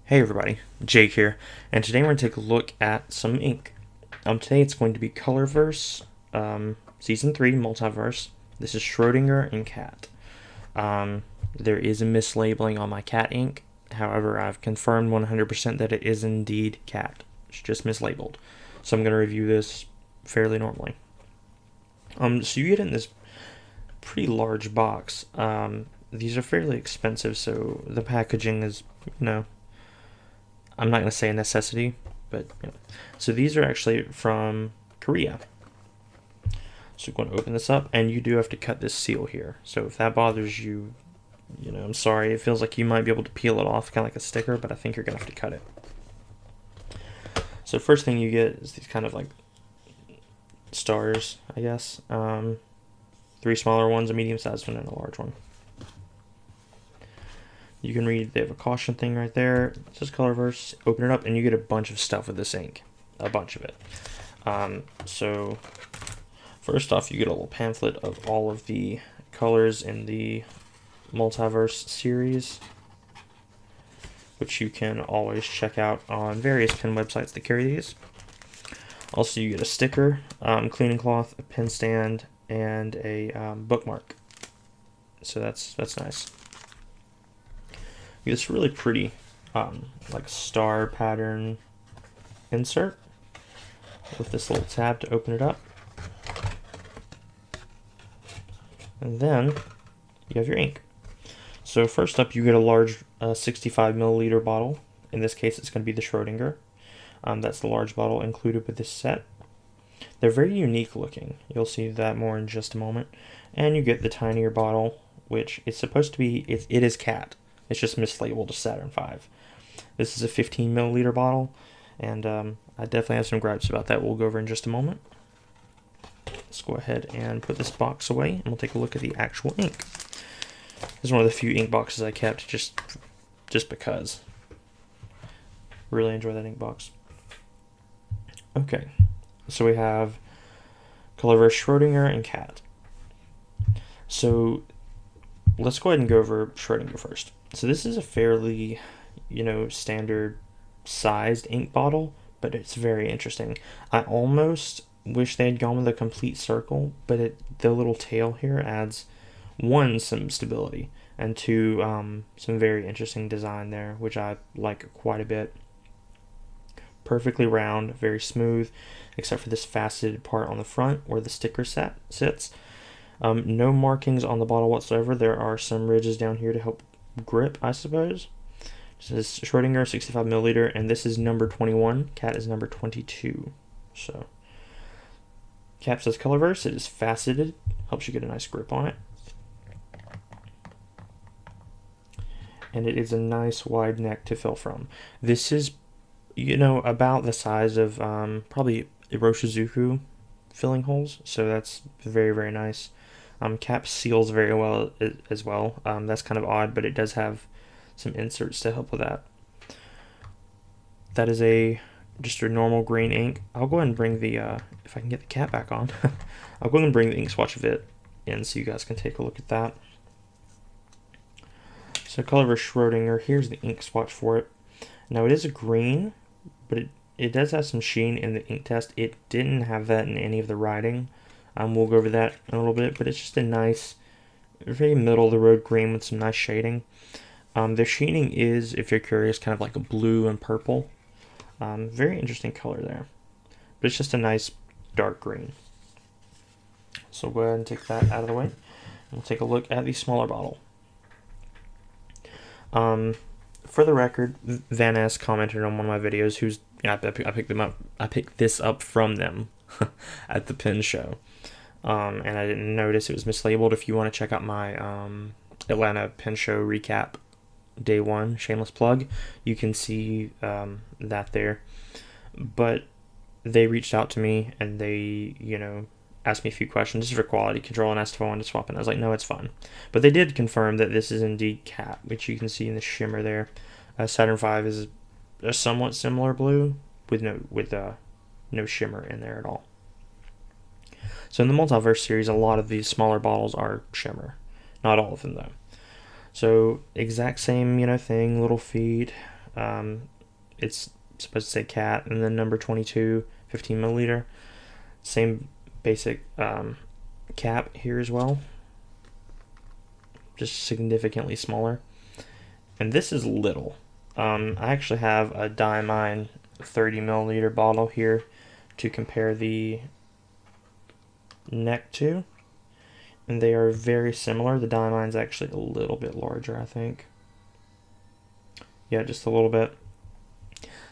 Hey everybody, Jake here, and today we're going to take a look at some ink. Today it's going to be Colorverse, Season 3, Multiverse. This is Schrodinger and Cat. There is a mislabeling on my cat ink, however I've confirmed 100% that it is indeed cat. It's just mislabeled. So I'm going to review this fairly normally. So you get in this pretty large box. These are fairly expensive, so the packaging is, I'm not going to say a necessity, but so these are actually from Korea. So we're going to open this up, and you do have to cut this seal here. So if that bothers you, I'm sorry. It feels like you might be able to peel it off, kind of like a sticker, but I think you're going to have to cut it. So first thing you get is these kind of like stars, I guess. 3 smaller ones, a medium-sized one, and a large one. You can read, they have a caution thing right there. It says Colorverse. Open it up, and you get a bunch of stuff with this ink. A bunch of it. So, first off, you get a little pamphlet of all of the colors in the Multiverse series, which you can always check out on various pen websites that carry these. Also, you get a sticker, cleaning cloth, a pen stand, and a bookmark. So that's nice. This really pretty like star pattern insert with this little tab to open it up. And then you have your ink. So first up, you get a large 65 milliliter bottle. In this case, it's going to be the Schrodinger. That's the large bottle included with this set. They're very unique looking. You'll see that more in just a moment. And you get the tinier bottle, which is supposed to be, it is cat. It's just mislabeled as Saturn V. This is a 15 milliliter bottle, and I definitely have some gripes about that we'll go over in just a moment. Let's go ahead and put this box away, and we'll take a look at the actual ink. This is one of the few ink boxes I kept just because. Really enjoy that ink box. Okay, so we have Colorverse, Schrodinger, and Cat. So let's go ahead and go over Schrodinger first. So this is a fairly, standard sized ink bottle, but it's very interesting. I almost wish they had gone with a complete circle, but the little tail here adds, 1, some stability, and 2, some very interesting design there, which I like quite a bit. Perfectly round, very smooth, except for this faceted part on the front where the sticker sits. No markings on the bottle whatsoever. There are some ridges down here to help grip, I suppose. This is Schrodinger 65 milliliter, and this is number 21. Cat is number 22. So, cap says Colorverse. It is faceted, helps you get a nice grip on it, and it is a nice wide neck to fill from. This is, about the size of probably Iroshizuku filling holes. So that's very, very nice. Cap seals very well as well. That's kind of odd, but it does have some inserts to help with that. That is just a normal green ink. I'll go ahead and bring the, if I can get the cap back on, I'll go ahead and bring the ink swatch of it in so you guys can take a look at that. So Colorverse Schrodinger, here's the ink swatch for it. Now it is a green, but it does have some sheen in the ink test. It didn't have that in any of the writing. We'll go over that in a little bit, but it's just a nice, very middle-of-the-road green with some nice shading. The shading is, if you're curious, kind of like a blue and purple. Very interesting color there. But it's just a nice dark green. So we'll go ahead and take that out of the way. And we'll take a look at the smaller bottle. For the record, Van S commented on one of my videos. I picked them up. I picked this up from them at the pen show. And I didn't notice it was mislabeled. If you want to check out my Atlanta pen show recap day 1, shameless plug, you can see that there. But they reached out to me and they, asked me a few questions just for quality control and asked if I wanted to swap it. I was like, no, it's fine. But they did confirm that this is indeed cat, which you can see in the shimmer there. Saturn V is a somewhat similar blue with no shimmer in there at all. So in the Multiverse series, a lot of these smaller bottles are shimmer. Not all of them, though. So exact same, thing, little feet, It's supposed to say cat, and then number 22, 15 milliliter. Same basic cap here as well, just significantly smaller. And this is little. I actually have a Diamine 30 milliliter bottle here to compare the neck to, and they are very similar. The Diamine's actually a little bit larger, I think. Yeah, just a little bit.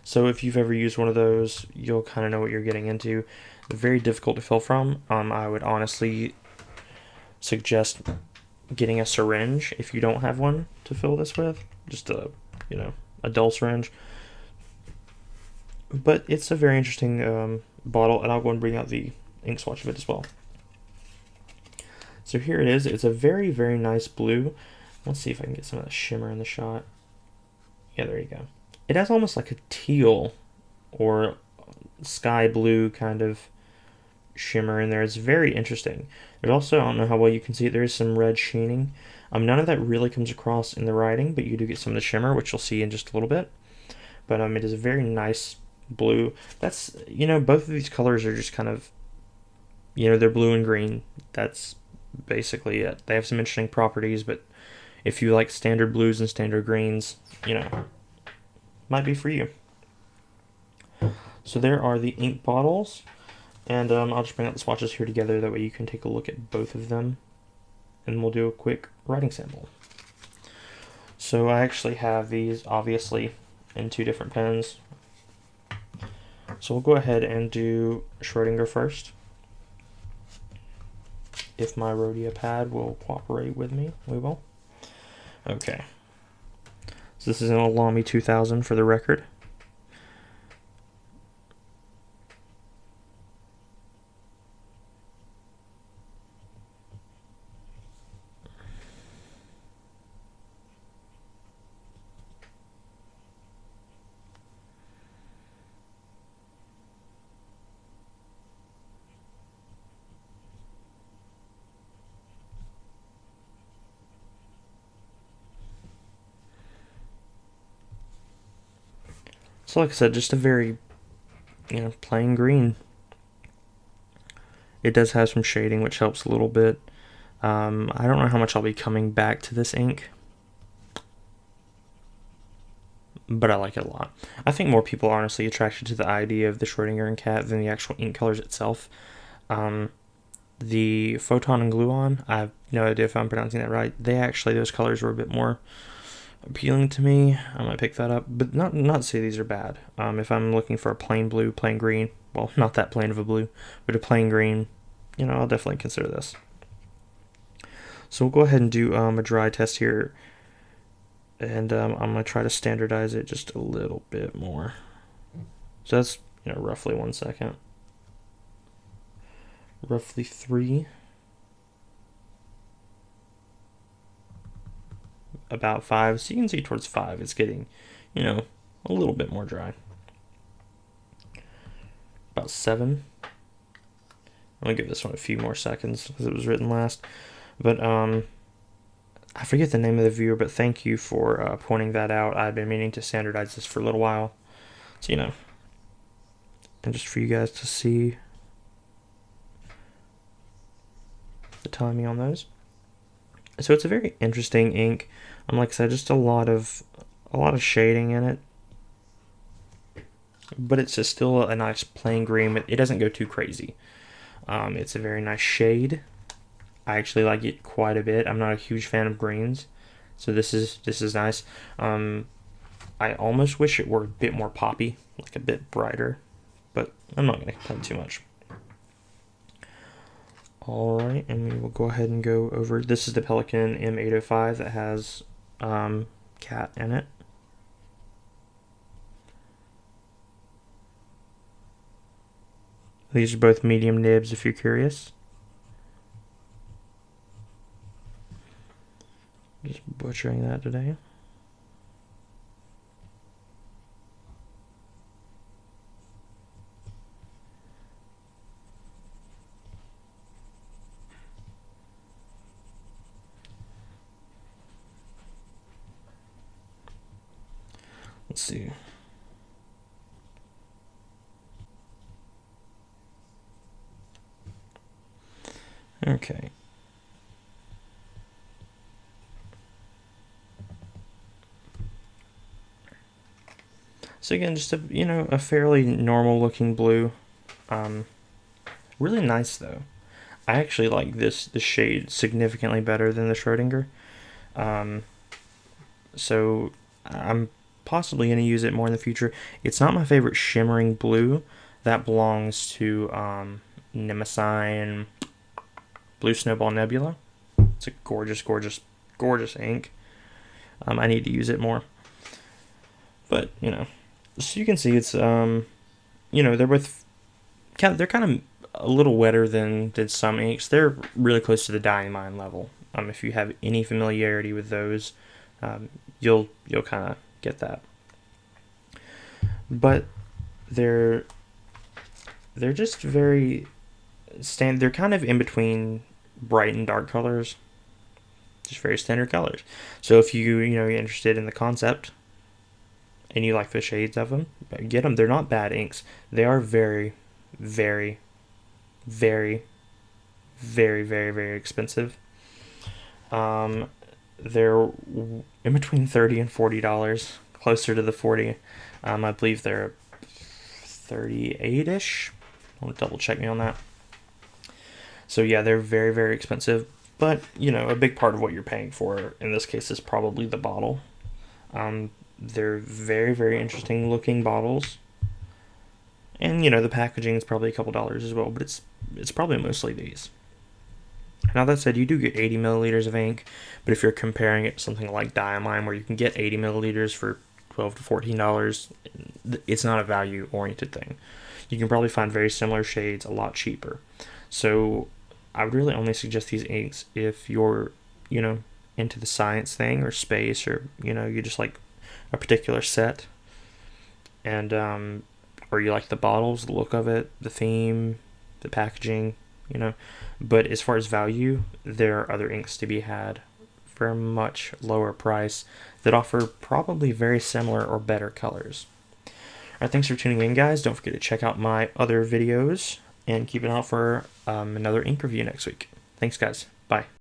So if you've ever used one of those, you'll kind of know what you're getting into. They're very difficult to fill from. I would honestly suggest getting a syringe if you don't have one to fill this with. Just a, a dull syringe. But it's a very interesting bottle, and I'll go and bring out the ink swatch of it as well. So here it is. It's a very, very nice blue. Let's see if I can get some of that shimmer in the shot. Yeah, there you go. It has almost like a teal or sky blue kind of shimmer in there. It's very interesting. There's also, I don't know how well you can see it, there is some red sheening. None of that really comes across in the writing, but you do get some of the shimmer, which you'll see in just a little bit. But it is a very nice blue. That's, both of these colors are just kind of, they're blue and green. That's basically it. They have some interesting properties, but if you like standard blues and standard greens, might be for you. So there are the ink bottles, and I'll just bring out the swatches here together, that way you can take a look at both of them, and we'll do a quick writing sample. So I actually have these, obviously, in two different pens. So we'll go ahead and do Schrodinger first. If my Rhodia pad will cooperate with me, we will. Okay. So this is an Lamy 2000 for the record. So like I said, just a very, plain green. It does have some shading, which helps a little bit. I don't know how much I'll be coming back to this ink, but I like it a lot. I think more people are honestly attracted to the idea of the Schrodinger and cat than the actual ink colors itself. The Photon and Gluon, I have no idea if I'm pronouncing that right. Those colors were a bit more appealing to me. I might pick that up, but not to say these are bad. If I'm looking for a plain blue, plain green, well, not that plain of a blue, but a plain green, I'll definitely consider this. So we'll go ahead and do a dry test here, and I'm going to try to standardize it just a little bit more. So that's, roughly 1 second. Roughly 3. About 5. So you can see towards 5 it's getting, a little bit more dry. About 7. I'm going to give this one a few more seconds because it was written last. But I forget the name of the viewer, but thank you for pointing that out. I've been meaning to standardize this for a little while. So, and just for you guys to see the timing on those. So it's a very interesting ink. Like I said, just a lot of shading in it, but it's just still a nice plain green. It doesn't go too crazy. It's a very nice shade. I actually like it quite a bit. I'm not a huge fan of greens, so this is nice. I almost wish it were a bit more poppy, like a bit brighter, but I'm not going to complain too much. Alright, and we will go ahead and go over. This is the Pelican M805 that has cat in it. These are both medium nibs if you're curious. Just butchering that today. Let's see. Okay. So again, just a fairly normal looking blue. Really nice though. I actually like this shade significantly better than the Schrodinger. Um, so I'm possibly going to use it more in the future. It's not my favorite shimmering blue. That belongs to Nemesis Blue Snowball Nebula. It's a gorgeous, gorgeous, gorgeous ink. I need to use it more. But, so you can see it's, they're kind of a little wetter than some inks. They're really close to the diamine level. If you have any familiarity with those, you'll kind of get that. But they're just very they're kind of in between bright and dark colors, just very standard colors. So if you're interested in the concept and you like the shades of them, get them. They're not bad inks. They are very, very, very, very, very, very expensive. They're in between $30 and $40, closer to the 40. I believe they're 38-ish. I want to double check me on that. So yeah, they're very, very expensive. But, a big part of what you're paying for in this case is probably the bottle. They're very, very interesting looking bottles. And, the packaging is probably a couple dollars as well, but it's probably mostly these. Now that said, you do get 80 milliliters of ink, but if you're comparing it to something like Diamine, where you can get 80 milliliters for $12 to $14, it's not a value-oriented thing. You can probably find very similar shades a lot cheaper. So I would really only suggest these inks if you're, into the science thing or space, or, you just like a particular set, and or you like the bottles, the look of it, the theme, the packaging, But as far as value, there are other inks to be had for a much lower price that offer probably very similar or better colors. Alright, thanks for tuning in, guys. Don't forget to check out my other videos and keep an eye out for another ink review next week. Thanks, guys. Bye.